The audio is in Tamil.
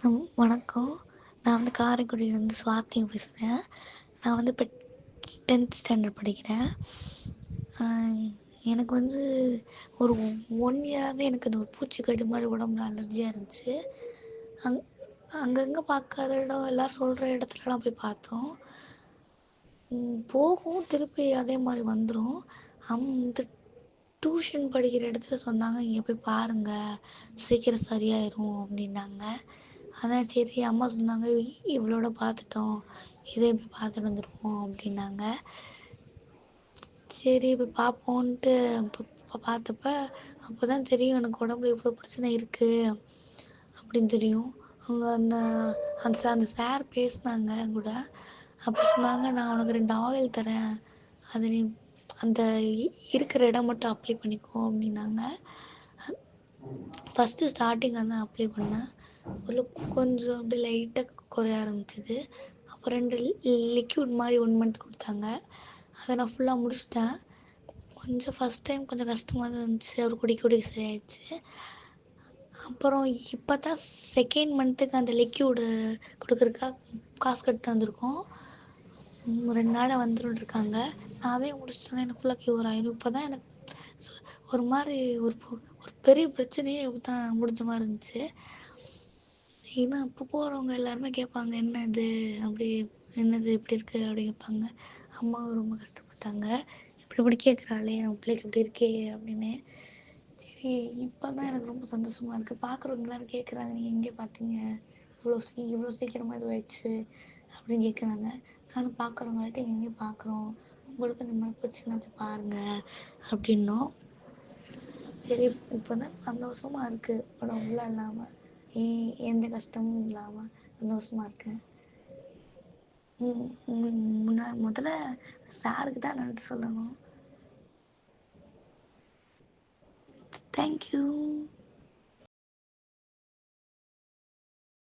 வணக்கம். நான் காரைக்குடியிலேருந்து ஸ்வாதி பேசுகிறேன். நான் இப்போ 10th ஸ்டாண்டர்ட் படிக்கிறேன். எனக்கு ஒரு 1 இயராகவே எனக்கு அந்த பூச்சிக்கடி மாதிரி உடம்புல அலர்ஜியாக இருந்துச்சு. அங்கங்கே பார்க்காத இடம் எல்லாம் சொல்கிற இடத்துலலாம் போய் பார்த்தோம். போகும் திருப்பி அதே மாதிரி வந்துடும். அந்த டியூஷன் படிக்கிற இடத்துல சொன்னாங்க, இங்கே போய் பாருங்கள் சீக்கிரம் சரியாயிரும் அப்படின்னாங்க. அதான் சரி, அம்மா சொன்னாங்க இவ்வளோட பார்த்துட்டோம், இதே போய் பார்த்துட்டு வந்துடுவோம் அப்படின்னாங்க. சரி போய் பார்ப்போன்ட்டு பார்த்தப்ப அப்போ தான் தெரியும் எனக்கு உடம்புல இவ்வளோ பிரச்சனை இருக்குது அப்படின்னு தெரியும். அவங்க அந்த சார் பேசினாங்க கூட. அப்போ சொன்னாங்க, நான் உனக்கு 2 ஆயில் தரேன், அது நீ அந்த இருக்கிற இடம் மட்டும் அப்ளை பண்ணிக்கோ அப்படின்னாங்க. ஃபஸ்ட்டு ஸ்டார்டிங் தான் அப்ளை பண்ணேன். கொஞ்சம் அப்படியே லைட்டாக குறைய ஆரம்பிச்சிது. அப்புறம் 2 லிக்யூட் மாதிரி 1 மந்த் கொடுத்தாங்க. அதை நான் ஃபுல்லாக முடிச்சிட்டேன். கொஞ்சம் ஃபஸ்ட் டைம் கொஞ்சம் கஷ்டமாக தான் இருந்துச்சு, அவர் குடிக்க சரியாயிடுச்சு. அப்புறம் இப்போ தான் செகண்ட் மந்த்துக்கு அந்த லிக்யூடு கொடுக்குறக்கா காசு கட்டு வந்திருக்கோம். 2 நாளாக வந்துட்டு இருக்காங்க. நான் அதே முடிச்சிட்டோன்னே எனக்கு ஃபுல்லாக க்யூர் ஆயிடும். இப்போ தான் எனக்கு ஒரு மாதிரி ஒரு பெரிய பிரச்சனையே இப்போ தான் முடிஞ்ச மாதிரி இருந்துச்சு. ஏன்னா இப்போ போகிறவங்க எல்லாருமே கேட்பாங்க, என்னது அப்படி, என்னது இப்படி இருக்குது அப்படி கேட்பாங்க. அம்மாவும் ரொம்ப கஷ்டப்பட்டாங்க, இப்படி கேட்குறாளே நம்ம பிள்ளைக்கு இப்படி இருக்கே அப்படின்னு. சரி, இப்போ தான் எனக்கு ரொம்ப சந்தோஷமாக இருக்குது. பார்க்குறவங்க எல்லாரும் கேட்குறாங்க, நீங்கள் எங்கே பார்த்தீங்க, இவ்வளோ சீக்கிரமாக இதுவாயிடுச்சு அப்படின்னு கேட்குறாங்க. நானும் பார்க்குறவங்கள்ட்ட எங்கே பார்க்குறோம், உங்களுக்கு இந்த மாதிரி பிரச்சனை போய் பாருங்கள் அப்படின்னோம். சரி, இப்போ தான் சந்தோஷமாக இருக்குது, உடம்புலாம் இல்லாமல் எந்த கஷ்டமும் இல்லாமல் சந்தோஷமாக இருக்கேன். முதல்ல சாருக்கு தான் நன்றி சொல்லணும். தேங்க்யூ.